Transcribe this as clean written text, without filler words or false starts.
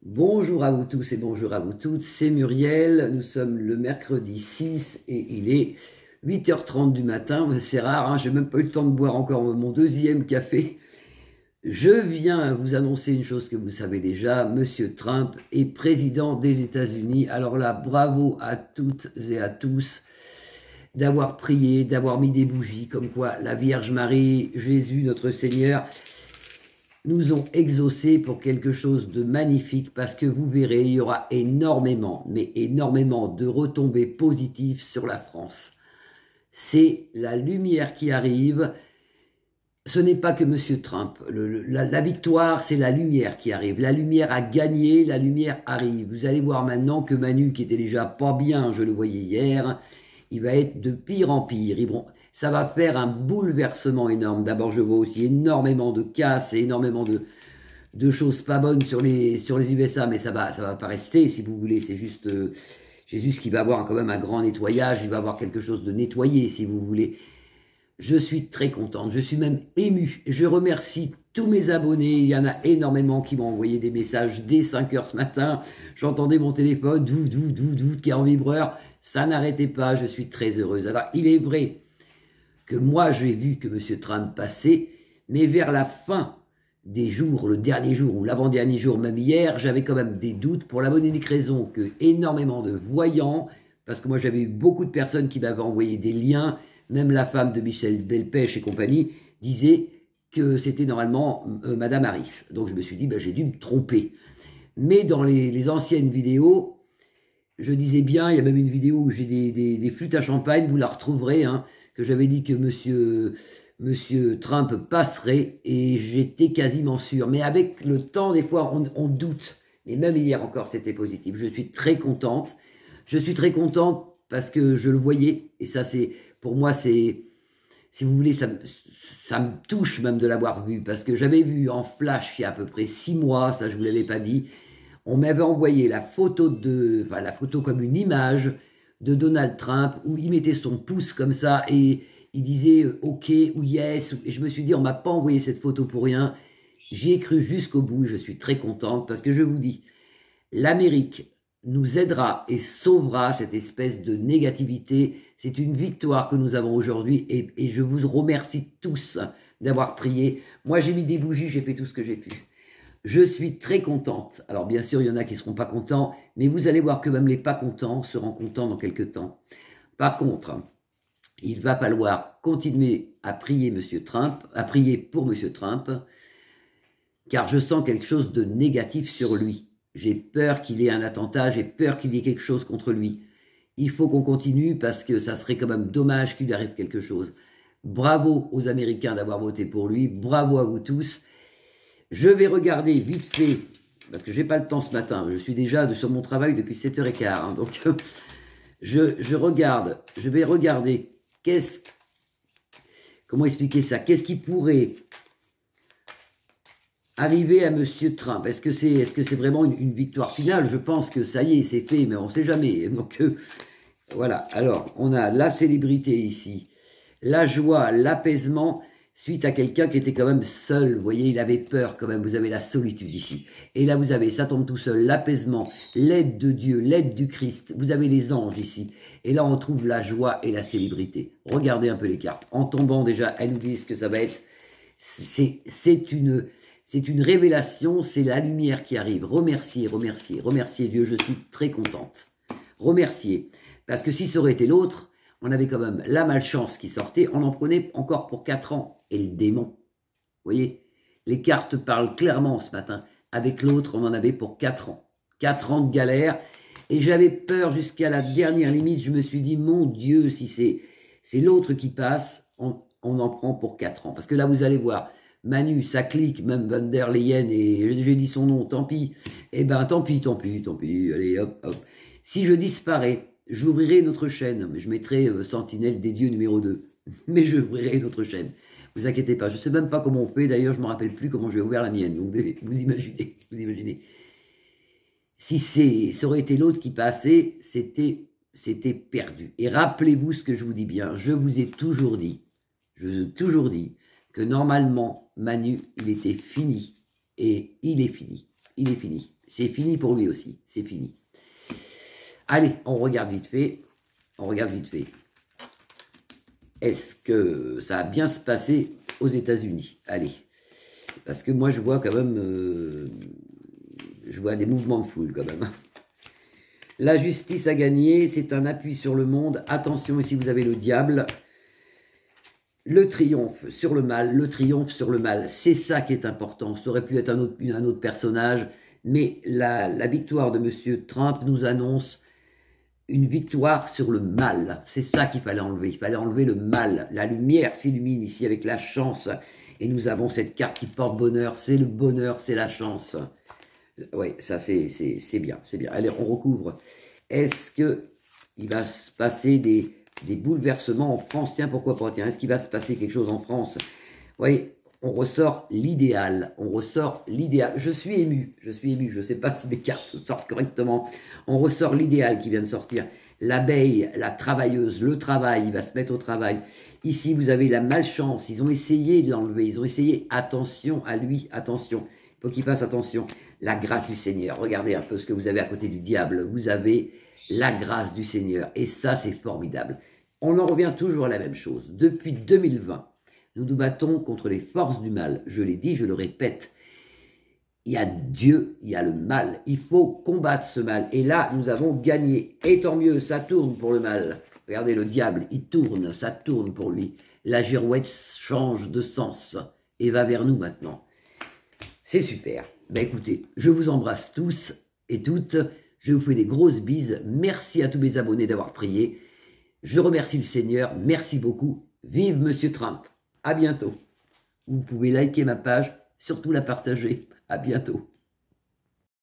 Bonjour à vous tous et bonjour à vous toutes, c'est Muriel, nous sommes le mercredi 6 et il est 8h30 du matin, c'est rare, hein, j'ai même pas eu le temps de boire encore mon deuxième café. Je viens vous annoncer une chose que vous savez déjà, Monsieur Trump est président des États-Unis. Alors là, bravo à toutes et à tous d'avoir prié, d'avoir mis des bougies, comme quoi la Vierge Marie, Jésus, notre Seigneur, nous ont exaucés pour quelque chose de magnifique parce que vous verrez, il y aura énormément, mais énormément de retombées positives sur la France. C'est la lumière qui arrive. Ce n'est pas que M. Trump. La victoire, c'est la lumière qui arrive. La lumière a gagné, la lumière arrive. Vous allez voir maintenant que Manu, qui était déjà pas bien, je le voyais hier, il va être de pire en pire. Ça va faire un bouleversement énorme. D'abord, je vois aussi énormément de casses et énormément de choses pas bonnes sur les USA, mais ça va pas rester, si vous voulez. C'est juste Jésus qui va avoir quand même un grand nettoyage. Il va avoir quelque chose de nettoyé, si vous voulez. Je suis très contente, je suis même émue. Je remercie tous mes abonnés. Il y en a énormément qui m'ont envoyé des messages dès 5 heures ce matin. J'entendais mon téléphone, qui est en vibreur. Ça n'arrêtait pas, je suis très heureuse. Alors, il est vrai que moi, j'ai vu que M. Trump passait, mais vers la fin des jours, le dernier jour ou l'avant-dernier jour, même hier, j'avais quand même des doutes pour la bonne et unique raison que énormément de voyants, parce que moi j'avais eu beaucoup de personnes qui m'avaient envoyé des liens, même la femme de Michel Delpech et compagnie disait que c'était normalement Madame Harris. Donc je me suis dit, j'ai dû me tromper. Mais dans les anciennes vidéos, je disais bien, il y a même une vidéo où j'ai des flûtes à champagne, vous la retrouverez, hein, que j'avais dit que Monsieur Trump passerait, et j'étais quasiment sûr. Mais avec le temps, des fois, on doute. Et même hier encore, c'était positif. Je suis très contente. Je suis très contente parce que je le voyais. Et ça, pour moi, si vous voulez, ça me touche même de l'avoir vu. Parce que j'avais vu en flash il y a à peu près 6 mois, ça je ne vous l'avais pas dit, on m'avait envoyé la photo comme une image de Donald Trump où il mettait son pouce comme ça et il disait OK ou yes. Et je me suis dit, on m'a pas envoyé cette photo pour rien. J'y ai cru jusqu'au bout. Je suis très contente parce que je vous dis, l'Amérique nous aidera et sauvera cette espèce de négativité. C'est une victoire que nous avons aujourd'hui et je vous remercie tous d'avoir prié. Moi, j'ai mis des bougies, j'ai fait tout ce que j'ai pu. Je suis très contente. Alors bien sûr, il y en a qui ne seront pas contents, mais vous allez voir que même les pas contents seront contents dans quelques temps. Par contre, il va falloir continuer à prier à prier pour M. Trump, car je sens quelque chose de négatif sur lui. J'ai peur qu'il ait un attentat, j'ai peur qu'il y ait quelque chose contre lui. Il faut qu'on continue parce que ça serait quand même dommage qu'il lui arrive quelque chose. Bravo aux Américains d'avoir voté pour lui, bravo à vous tous. Je vais regarder vite fait, parce que je n'ai pas le temps ce matin, je suis déjà sur mon travail depuis 7h15, hein, donc je vais regarder comment expliquer ça, qu'est-ce qui pourrait arriver à M. Trump. Est-ce que c'est vraiment une victoire finale? Je pense que ça y est, c'est fait, mais on ne sait jamais. Donc voilà, alors on a la célébrité ici, la joie, l'apaisement, suite à quelqu'un qui était quand même seul. Vous voyez, il avait peur quand même. Vous avez la solitude ici. Et là, vous avez, ça tombe tout seul, l'apaisement, l'aide de Dieu, l'aide du Christ. Vous avez les anges ici. Et là, on trouve la joie et la célébrité. Regardez un peu les cartes. En tombant déjà, elles nous disent que ça va être... C'est une révélation, c'est la lumière qui arrive. Remerciez, remerciez, remerciez Dieu. Je suis très contente. Remerciez. Parce que si ça aurait été l'autre, on avait quand même la malchance qui sortait, on en prenait encore pour 4 ans. Et le démon, vous voyez, les cartes parlent clairement ce matin. Avec l'autre, on en avait pour 4 ans. 4 ans de galère. Et j'avais peur jusqu'à la dernière limite. Je me suis dit, mon Dieu, si c'est l'autre qui passe, on en prend pour 4 ans. Parce que là, vous allez voir, Manu, ça clique, même Van der Leyen, et j'ai dit son nom, tant pis. Eh ben, tant pis, allez, hop, hop. Si je disparais, j'ouvrirai notre chaîne. Je mettrai Sentinelle des dieux numéro 2. Mais j'ouvrirai notre chaîne. Vous inquiétez pas. Je ne sais même pas comment on fait. D'ailleurs, je ne me rappelle plus comment j'ai ouvert la mienne. Donc, vous imaginez. Si ça aurait été l'autre qui passait, c'était perdu. Et rappelez-vous ce que je vous dis bien. Je vous ai toujours dit que normalement, Manu, il était fini. Et il est fini. Il est fini. C'est fini pour lui aussi, c'est fini. Allez, on regarde vite fait. On regarde vite fait. Est-ce que ça va bien se passer aux États-Unis? Allez. Parce que moi, je vois quand même... je vois des mouvements de foule quand même. La justice a gagné, c'est un appui sur le monde. Attention, ici vous avez le diable. Le triomphe sur le mal, le triomphe sur le mal. C'est ça qui est important. Ça aurait pu être un autre personnage. Mais la victoire de M. Trump nous annonce une victoire sur le mal. C'est ça qu'il fallait enlever. Il fallait enlever le mal. La lumière s'illumine ici avec la chance. Et nous avons cette carte qui porte bonheur. C'est le bonheur, c'est la chance. Oui, ça c'est bien, c'est bien. Allez, on recouvre. Est-ce qu'il va se passer des bouleversements en France? Tiens, pourquoi pas? Tiens, est-ce qu'il va se passer quelque chose en France? Vous voyez, on ressort l'idéal. On ressort l'idéal. Je suis ému. Je ne sais pas si mes cartes sortent correctement. On ressort l'idéal qui vient de sortir. L'abeille, la travailleuse, le travail, il va se mettre au travail. Ici, vous avez la malchance. Ils ont essayé de l'enlever. Ils ont essayé. Attention à lui, attention. Il faut qu'il fasse attention. La grâce du Seigneur. Regardez un peu ce que vous avez à côté du diable. Vous avez la grâce du Seigneur. Et ça, c'est formidable. On en revient toujours à la même chose. Depuis 2020, nous nous battons contre les forces du mal. Je l'ai dit, je le répète. Il y a Dieu, il y a le mal. Il faut combattre ce mal. Et là, nous avons gagné. Et tant mieux, ça tourne pour le mal. Regardez le diable, il tourne, ça tourne pour lui. La girouette change de sens et va vers nous maintenant. C'est super. Ben écoutez, je vous embrasse tous et toutes. Je vous fais des grosses bises. Merci à tous mes abonnés d'avoir prié. Je remercie le Seigneur. Merci beaucoup. Vive Monsieur Trump. À bientôt. Vous pouvez liker ma page, surtout la partager. À bientôt.